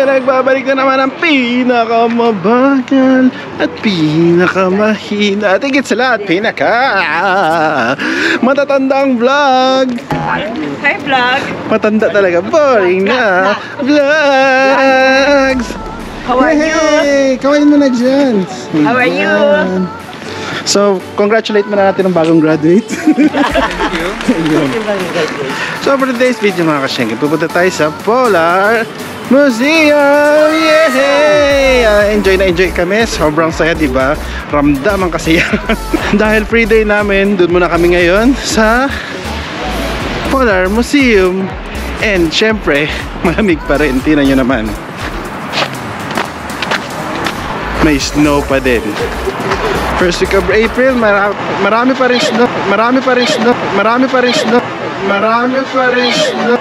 nagbabalik na naman ang pinakamabagal at pinakamahina at higit sa lahat, matatandang vlog. Hi vlog. Matanda talaga, boring na vlogs. How are you? Hey, kawain mo na dyan. How are you? So, congratulate mo na natin ang bagong graduate. So, for today's video mga kasyengke, pupunta tayo sa Polar Museum! Yay! Enjoy na enjoy kami. Sobrang saya, diba? Ramdam ang kasiyahan. Dahil free day namin, doon muna kami ngayon sa Polar Museum. And syempre, malamig pa rin. Tingnan nyo naman. May snow pa din. First week of April, marami pa rin snow. Marami pa rin snow. Marami pa rin snow. Marami pa rin snow.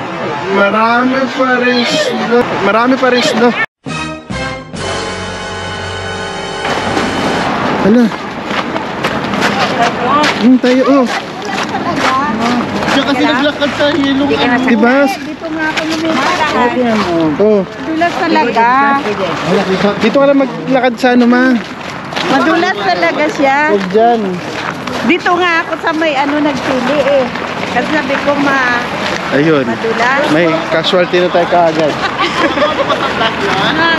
Marami pa rin snow. Marami pa rin snow. Ano? Tayo, oh. Diyan kasi naglakad sa hilong. Diba? Dito nga ako lumilakad. Oh. Madulas talaga. Dito ka lang maglakad sa ano, ma? Madulas talaga siya. Huwag dyan. Dito nga ako sa may ano nagpili eh. Kasi sabi ko Ayun. madulas. May casualty na tayo kaagad.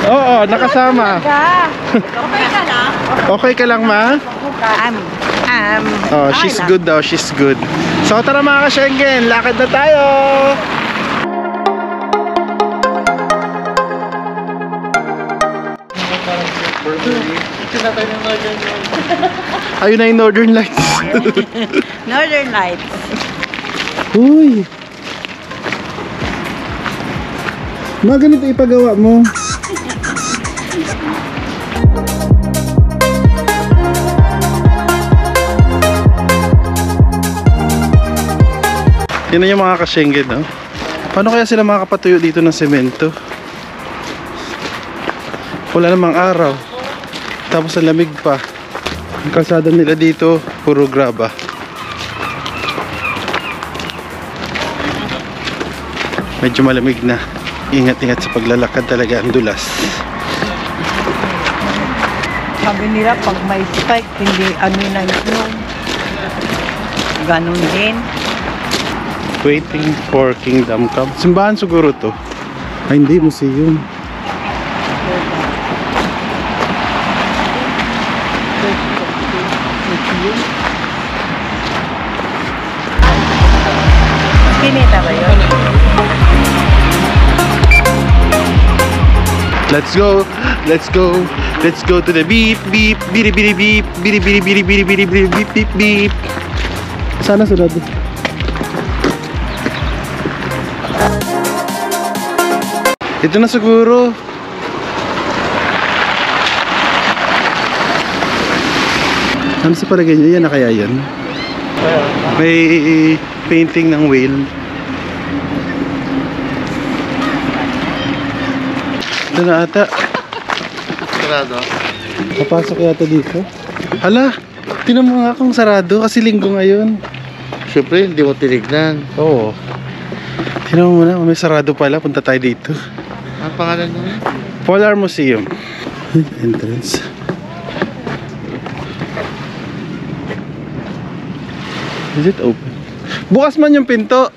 Oo, nakasama. Okay ka lang? Okay ka lang, ma? Oh, she's good daw, she's good. So tara mga ka-Schengen, lakad na tayo! Ayun na yung Northern Lights. Northern Lights. Uy! Mga ganito ipagawa mo. Yan na yung mga ka-Schengen, no? Paano kaya sila makakapatuyo dito ng semento? Wala namang araw. Tapos ang lamig pa. Ang kalsada nila dito, puro graba. Medyo malamig na. Ingat-ingat sa paglalakad talaga, ang dulas. Sabi nila pag may spike, hindi ano na yun. Ganon din. Waiting for Kingdom Come. Simbahan siguro to. Ay, hindi, museum. Pinita ba yun? Let's go, let's go, let's go to the beep, beep, biri biri beep, biri biri biri biri biri biri beep, beep, beep. Sana sunod. Ito na siguro. Ano sa palagay nyo? Yan na kaya yan? May painting ng whale. Ito na ata. Sarado. Papasok yata dito. Hala, tinan mo nga kung sarado kasi linggo ngayon. Siyempre, hindi mo tinignan. Oo. Tinan mo muna, may sarado pala. Punta tayo dito. Ang pangalan mo? Polar Museum. Entrance. Is it open? Bukas man yung pinto.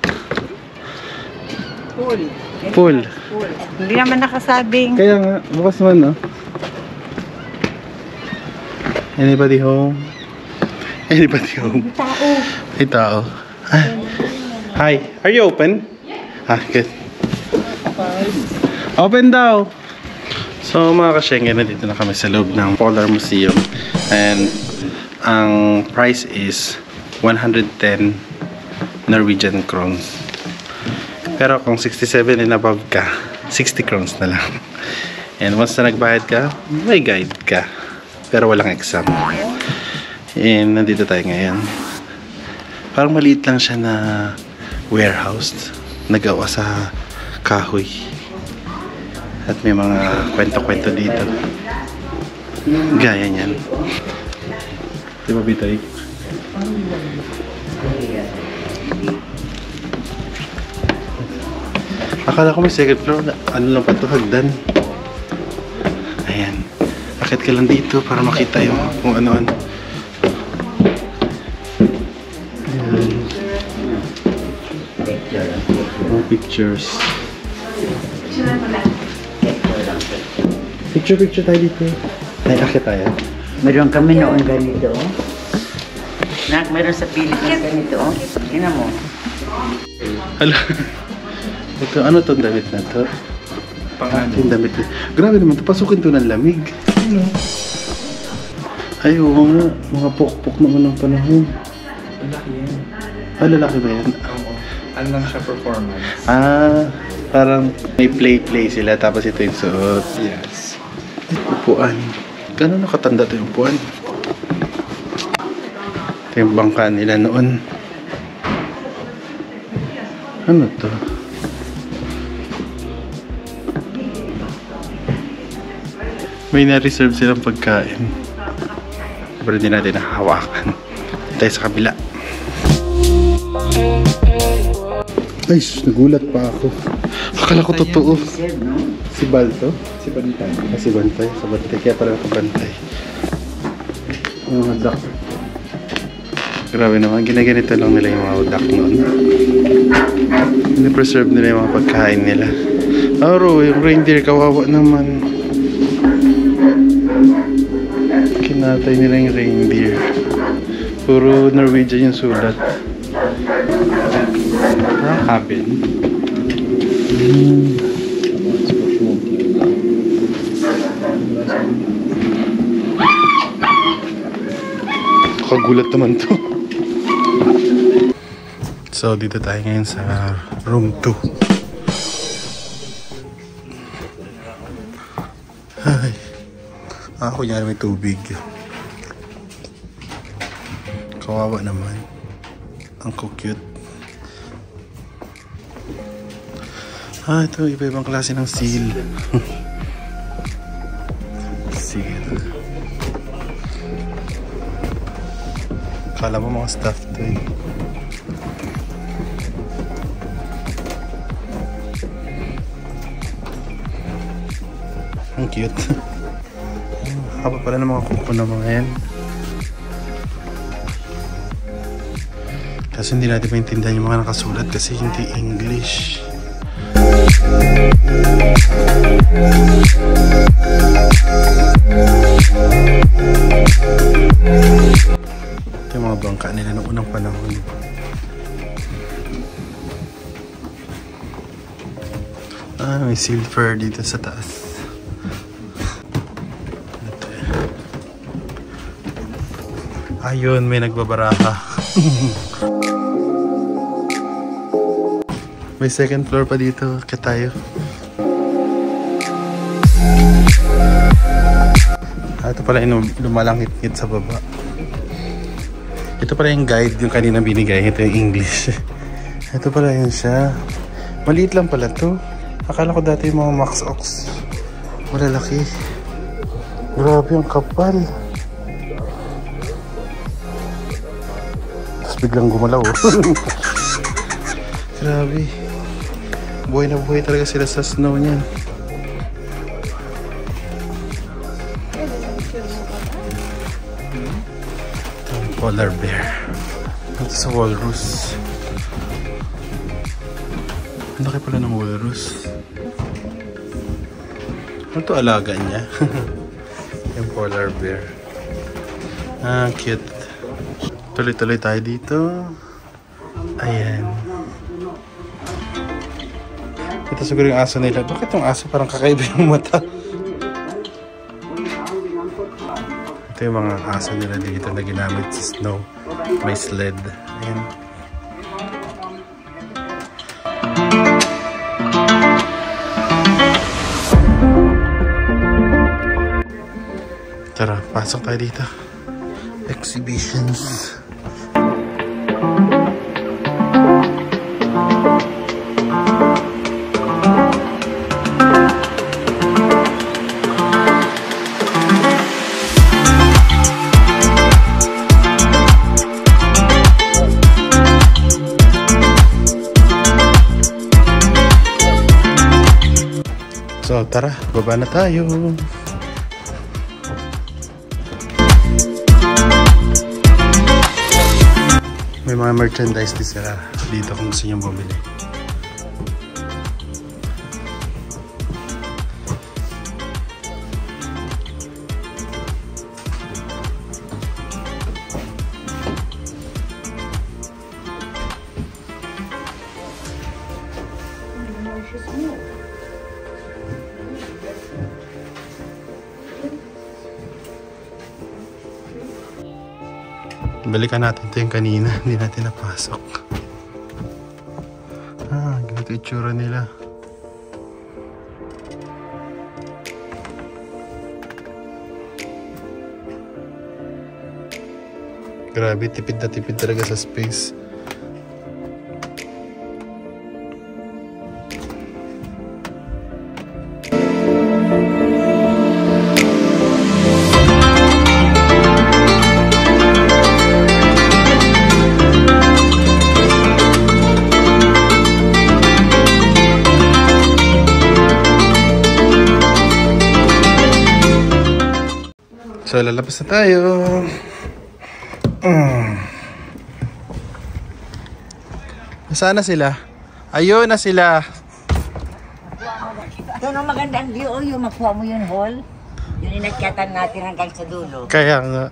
Full. Hindi naman nakasabing. Kaya nga, bukas man, no? Anybody home? Anybody home? Tao. May tao. Hi, are you open? Ah, good. Open daw. So mga ka-Schengen, nandito na kami sa loob ng Polar Museum. And ang price is 110 Norwegian crowns. Pero kung 67 and above ka, 60 crowns na lang. And once na nagbayad ka, may guide ka. Pero walang exam. And nandito tayo ngayon. Parang maliit lang siya na warehouse. Nagawa sa kahoy. At may mga kwento-kwento dito. Gaya niyan. Di ba, Bitoy? Akala ko may second floor. Ano lang pa ito, hagdan. Ayan. Akit ka lang dito para makita yung kung ano-ano. Ayan. Mga pictures. Picture tayo dito. Ay, akit tayo. Meron kami noon ganito. Meron sa Pilipinas ganito. Tingnan mo. Hala. Ito, ano tong damit na to? Yung damit na. Grabe naman, pasukin to ng lamig. Ano? Ay, oo nga. Mga pokpok ng unang panahon. Lalaki yan. Ah, lalaki ba yan? Oo. Ano lang siya performance? Ah, parang may play sila tapos ito yung suot. Yes. Upuan. Gano'n nakatanda ito yung upuan? Ito yung bangka nila noon. Ano to? May na-reserve silang pagkain. Pero hindi natin nahawakan. Tayo sa kabila. Ay, nagulat pa ako. Akala ko totoo. Si Balto? Si Bantay. Ah, si Bantay. Sa Bantay. Kaya pala nakabantay. Mga duck. Grabe naman. Ginaganito lang nila yung mga duck noon. Pinipreserve nila yung mga pagkain nila. Aro, yung reindeer kawawa naman. Kinatay nila yung reindeer. Puro Norwegian yung sulat. Cabin. Kagulat naman to. So, dito tayo ngayon sa room 2. Ay. Kunyari may tubig. Kawawa naman. Ang cute. Ito iba-ibang klase ng seal. Seal. Kala mo mga stuff to eh. Ang cute. Haba pala ng mga kuko ng mga yan. Kasi hindi natin maintindihan yung mga nakasulat kasi hindi English. Ito yung mga bangka nila noong unang panahon. May silver dito sa taas. Ayun, may nagbabaraha. May second floor pa dito. Kaya tayo. Ito pala yung lumalangit-ngit sa baba. Ito pala yung guide yung kanina binigay. Ito yung English. Ito pala yun siya. Maliit lang pala to. Akala ko dati yung mga Max Ox. Malalaki. Grabe yung kapal. Tapos biglang gumalaw. Grabe. Buhay na buhay talaga sila sa snow niyan. Ito ang polar bear. Ito sa walrus. Ang laki pala ng walrus. Ano ito alaga niya? Yung polar bear. Cute. Tuloy-tuloy tayo dito. Ayan. Ito siguro yung aso nila. Bakit yung aso parang kakaiba yung mata? Ito yung mga aso nila dito na ginamit sa snow. May sled. Ayan. Tara, pasok tayo dito. Exhibitions. So, tara, baba na tayo. May mga merchandise din sila dito kung gusto nyo bumili. Balikan natin ito yung kanina, hindi natin napasok. Ganito itsura nila. Grabe, tipid na tipid talaga sa space. So, lalabas na tayo. Nasaan na sila? Ayun na sila. Ito no, maganda ang view. Yung makuha mo yun, hall. Yun yung nagkatan natin hanggang sa dulo. Kaya nga.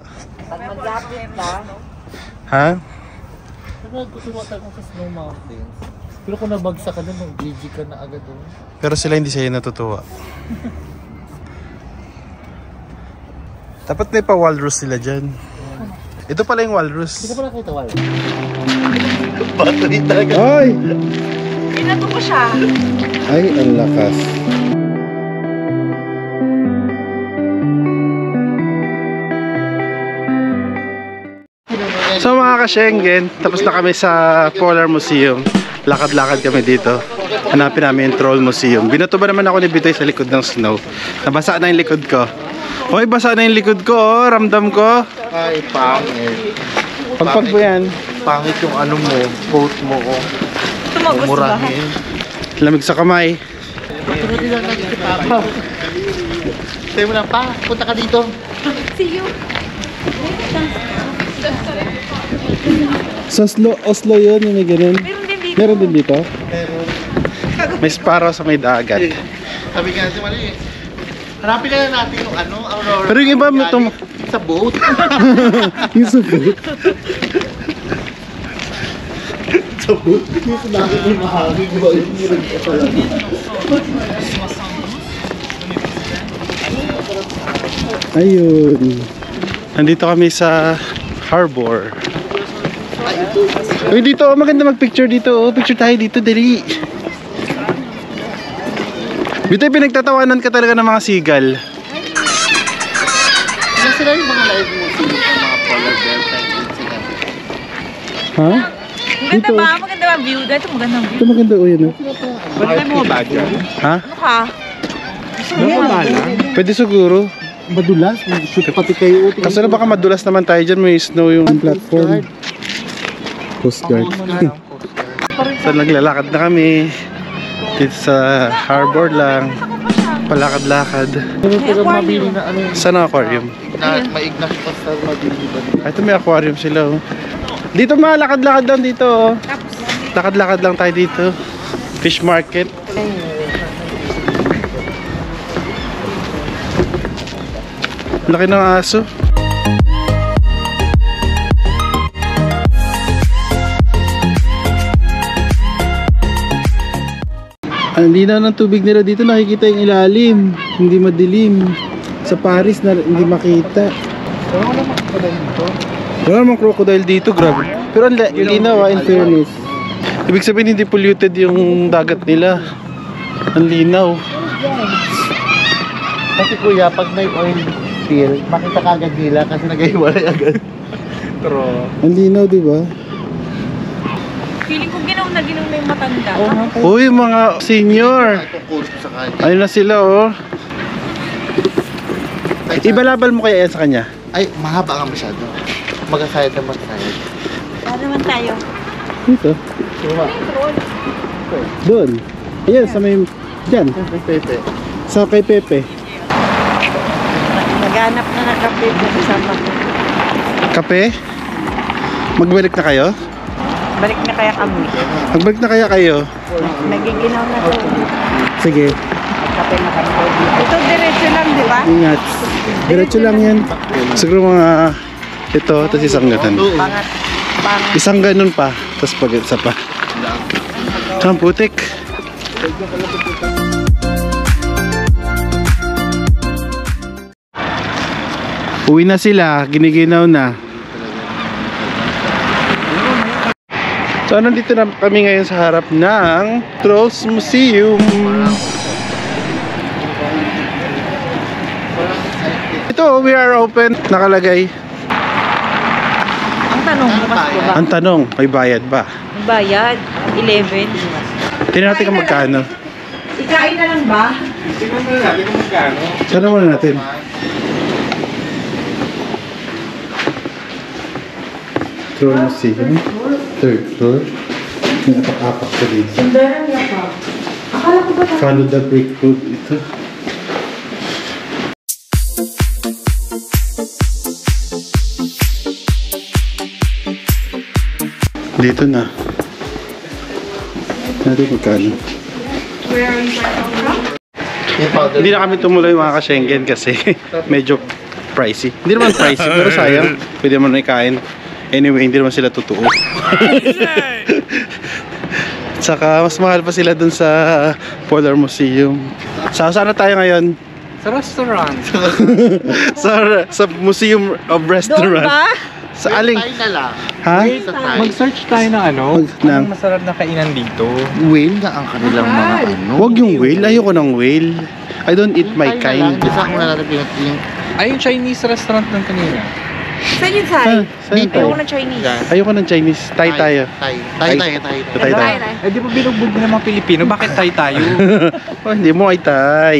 Pag mag-lapit ka, Ha? Gusto mo tayo sa snow mountains. Pero kung nabagsak ka doon, GG ka na agad doon. Pero sila hindi sa'yo natutuwa. Dapat may pa-walrus sila dyan. Ito pala yung walrus. Hindi ka pala kita wala. Battery talaga. Ay! Pinato ko siya. Ay, ang lakas. So mga ka-Schengen, tapos na kami sa Polar Museum. Lakad-lakad kami dito. Hanapin namin yung Troll Museum. Binato ba naman ako ni Bitoy sa likod ng snow? Nabasa na yung likod ko. Hoy, basa na yung likod ko, oh. Ramdam ko. Ay, pangit. Pagpag mo yan. Pangit yung ano mo, boat mo ko. Tumagos ba? Lamig sa kamay. Patuloy lang natin si Papa. Sabi mo lang, pa, punta ka dito. See you. Sa Oslo yun, yung may ganun. Meron din dito. Meron din dito? Pero, May sparrow sa may dagat. sabi ka natin mali eh. Hanapin ka na natin yung ano, Aurora. Pero yung iba, sa boat. yung sa boat. Sa boat? Yung sa dagat may mahangin. Diba yung murag ka pala. Ayun. Nandito kami sa harbor. Uy, dito, maganda mag-picture dito. Oh, picture tayo dito, dali. Dito pinagtatawanan ka talaga ng mga seagull. Sila sila yung mga live mo sila yung mga polar bear penguins sila. Ha? Maganda ba? Maganda ba view? Dito maganda view. Ito maganda, oh, yun. Oh. Pwede tayo mga bag dyan? Ha? Ano ka? Pwede siguro. Madulas, shoot pati kayo. Kaso na baka madulas naman tayo dyan, may snow yung platform. Coast Guard. So naglalakad na kami. Dito sa harbor lang. Palakad-lakad. Pero mabili na ano yung Saan ang aquarium? maignas pa sa mabili ba? Ah, ito may aquarium sila, oh. Dito lakad-lakad lang dito, oh. Lakad-lakad lang tayo dito. Fish market. Laki ng aso. Ang linaw ng tubig nila dito, nakikita yung ilalim. Hindi madilim. Sa Paris na hindi makita. Wala namang crocodile dito, grabe. Pero ang linaw, in fairness. Ibig sabihin hindi polluted yung dagat nila. Ang linaw. Kasi kuya, pag may oil spill, makita ka agad nila kasi naghiwalay agad. Pero, Ang linaw, di ba? Feeling ko ginaw na yung matanda. Uy, mga senior. itong kurso sa kanya. Ayun na sila, oh. Ibalabal mo kaya yan sa kanya? Ay, mahaba nga masyado. Mag-asayad na mag-asayad. Saan naman tayo? Dito. Diba? Doon. Ayan, sa may... Diyan. Siyempre, Pepe. Sa kay Pepe. Naghanap na ng kape kasama ko. Kape? Magbalik na kayo? Balik na kaya kami. Magbalik na kaya kayo? Nagiginaw na to. Sige, Kape na kami. Ito diretso lang, di ba? ingat. Diretso lang yan. Siguro mga ito, tapos isang ganun. Isang ganun pa, tapos pag isa pa. Saan putik? Uwi na sila, giniginaw na. So nandito na kami ngayon sa harap ng Trolls Museum. Ito, we are open. Nakalagay. Ang tanong, bukas ko ba? Ang tanong, may bayad ba? Bayad, 11. Tingnan natin kung magkano. Ikain na lang ba? Sana muna natin. Troll Museum. Third floor. May apak-apak ko dito. Sundaran niya pa. Akala ko ba Follow the brick road ito. Dito na. Natin magkano. Hindi na kami tumuloy mga ka-Schengen kasi medyo pricey. Hindi naman pricey pero sayang. Pwede mo na ikain. Anyway, hindi naman sila totoo. Saka mas mahal pa sila dun sa Polar Museum. Saan na tayo ngayon? Sa restaurant. sa Museum of Restaurant. doon ba? Sa aling? Tayo na lang. Ha? Mag-search tayo ng ano? Ng Anong masarap na kainan dito? whale? Na ang kanilang mga ano? Huwag yung whale. Ayoko ng whale. I don't eat my kind. Isa ko na natin yung... Ay, yung Chinese restaurant ng kanina. Saan yung Thai? Saan tayo? Ayoko ng Chinese. Ayoko ng Chinese. Thai tayo. Tayo. Thai tayo. Eh, di ba binugbog ng mga Pilipino? Bakit Thai tayo? Oh, hindi mo ay Thai.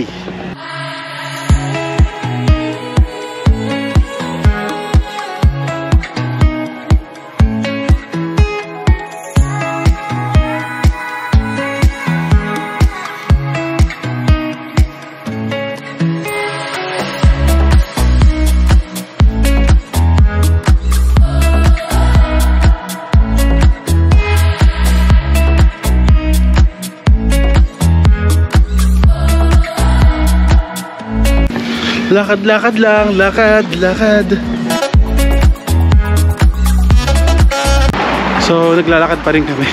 Lakad-lakad lang, lakad. So, naglalakad pa rin kami.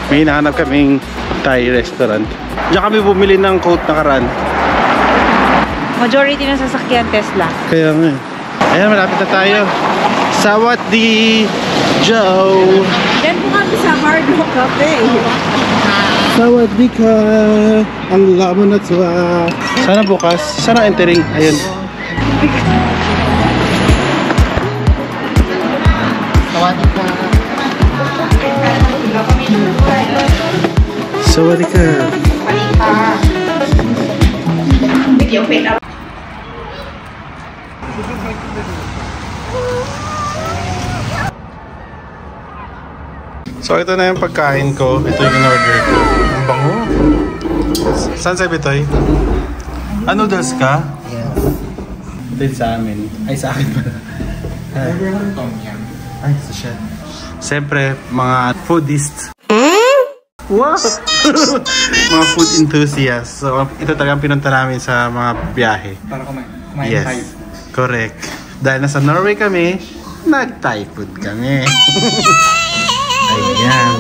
May hinahanap kaming Thai restaurant. Diyan kami bumili ng coat na karan. Majority ng sasakyan Tesla. Kaya nga. Ayan, malapit na tayo. Sawadee Joe. Yan po kami sa Hard Rock Cafe. Sawadee ka. Ang lamon na tuwa. Sana bukas. Sana entering. Ayun. Sawadee ka. So ito na yung pagkain ko. Ito yung in-order ko. Ang bango. Saan sa Bitoy? Ano noodles ka? Yeah. Ito yung sa amin. Ay, sa akin pala. Ay, sa siya. Siyempre, mga foodists. What? Mga food enthusiasts. So, ito talagang pinunta namin sa mga biyahe. Para kumain Yes, Thai. correct. Dahil nasa Norway kami, nag-Thai food kami. Ayan.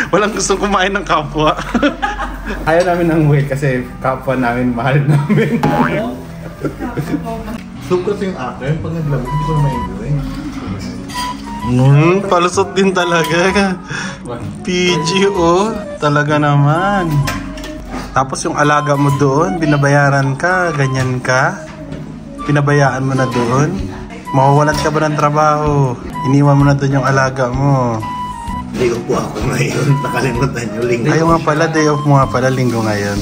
Walang gustong kumain ng kapwa. Ayaw namin ng whale kasi kapwa namin, mahal namin. Soup kasi yung akin, pag naglamig, hindi ko na ma-enjoy. Palusot din talaga. PGO, talaga naman. Tapos yung alaga mo doon, binabayaran ka, ganyan ka. Pinabayaan mo na doon. Mawawalan ka ba ng trabaho? Iniwan mo na doon yung alaga mo. Day off po ako ngayon. Nakalimutan nyo, linggo. Ayaw nga pala, day off mo nga pala, linggo ngayon.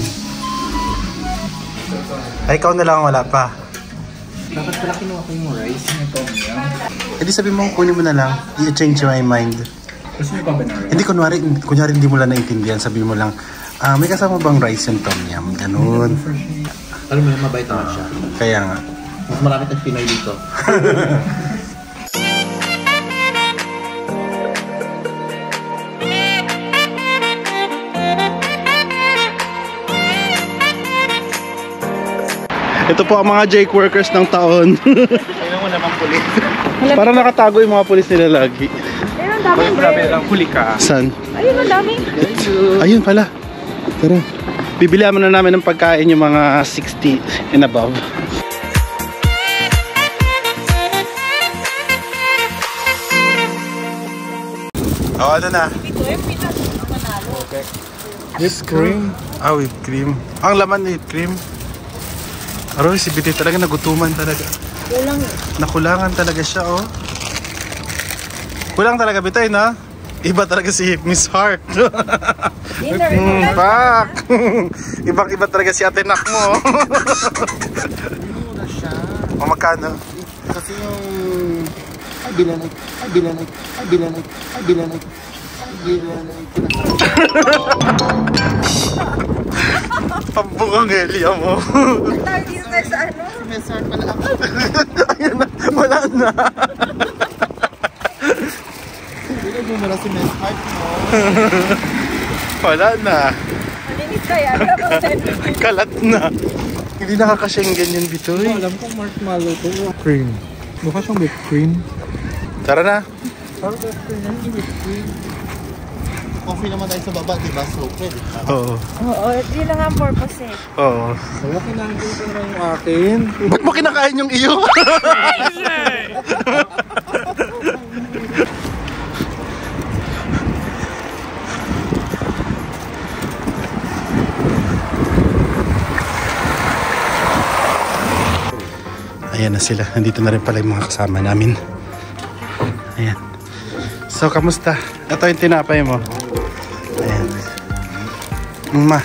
Ay, ikaw na lang wala pa. Dapat pala kinuha ko yung rice na ito. Eh di sabi mo, kunin mo na lang. I-change my mind. Gusto niyo pa ba na rice? Hindi, kunyari hindi mo lang naintindihan. Sabi mo lang, may kasama bang rice yung tom yum? Ganun. Alam mo, mabait naman siya. Kaya nga. Mas marami tayong Pinoy dito. Ito po ang mga Jake workers ng taon. Kailan mo naman pulis. Parang nakatago yung mga pulis nila lagi. Ayun, ang dami. Grabe lang, huli ka. Saan? Ayun, ang dami. Ayun pala. Tara. Bibilihan muna namin ng pagkain yung mga 60 and above. Oh, ano na? Whipped cream. Ah, whipped cream. Ang laman na whipped cream. Aroy, si Biti talaga nagutuman talaga. Kulang. Nakulangan talaga siya, oh. Kulang talaga, Bitoy, no? Iba talaga si Miss Heart. Pak! Ibang-iba talaga si Ate Nak mo. Mura siya. O, magkano? Kasi yung... Bilanay. Pambukang Helia mo. Tawag dito tayo sa ano? Mesart pala ako. Ayun na, wala na. Hindi mo mura si Mesart mo. Wala na. Malinis kaya. Kalat na. Hindi nakaka-Schengen yun, Bitoy. Alam kong marshmallow to. Cream. Mukha siyang whipped cream. Tara na. Parang whipped cream. Ano yung whipped cream? Coffee naman tayo sa baba, diba? So, pwede. Oo. Oo, yun lang ang purpose eh. Oo. Wala kinain ko na yung akin. Ba't mo kinakain yung iyo? Ayan na sila. Nandito na rin pala yung mga kasama namin. Ayan. So, kamusta? Ito yung tinapay mo. Ayan. Ma.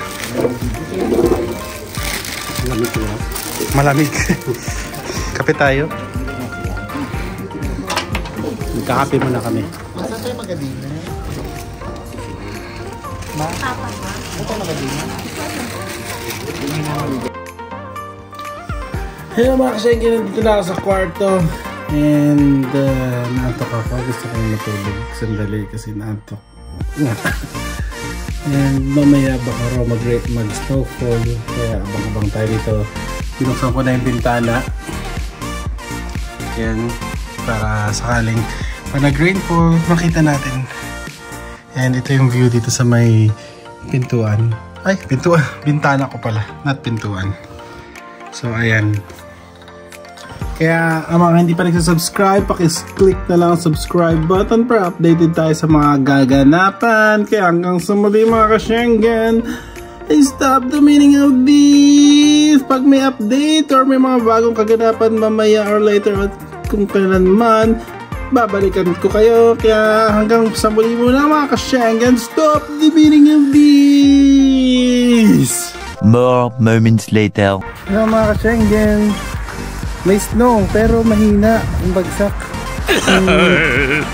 Malamig. Kape tayo. Magkakape muna kami. Masa tayo magadina? Ma? Ito magadina? Hello mga kasengke, nandito na ako sa kwarto. And naantok ako. Gusto kong matulog sandali kasi naantok. And mamaya baka raw mag-snowfall. Kaya abang-abang tayo dito. Binuksan ko na yung bintana. Yan. Para sakaling pag nag-rainfall, makita natin. And ito yung view dito sa may pintuan. Ay, pintuan. Bintana ko pala. Not pintuan. So, ayan. Kaya ang mga hindi pa nagsasubscribe, pakis-click na lang ang subscribe button para updated tayo sa mga gaganapan. Kaya hanggang sa muli mga ka-Schengen, stop the meaning of this. Pag may update or may mga bagong kaganapan mamaya or later at kung kailan man, babalikan ko kayo. Kaya hanggang sa muli muna mga ka-Schengen, stop the meaning of this. More moments later. Hello mga ka-Schengen. May snow pero mahina ang bagsak.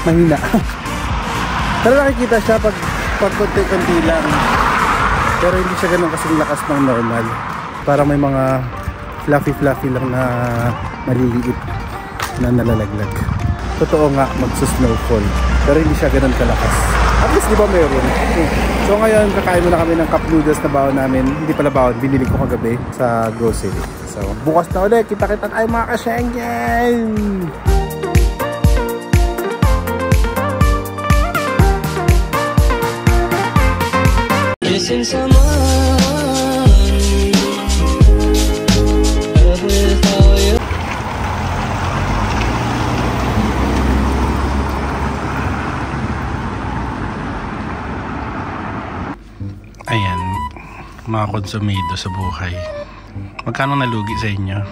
Mahina. Pero nakikita siya pag konti-konti lang. Pero hindi siya ganun kasing lakas ng normal. Parang may mga fluffy lang na maliliit na nalalaglag. Totoo nga magsusnowfall. Pero hindi siya ganun kalakas. At least di ba meron? So ngayon kakain muna kami ng cup noodles na baon namin. Hindi pala baon, binili ko kagabi sa grocery. So bukas na ulit, kita-kita tayo mga ka-Schengen! Ayan, mga konsumido sa buhay. Magkano nalugi sa inyo?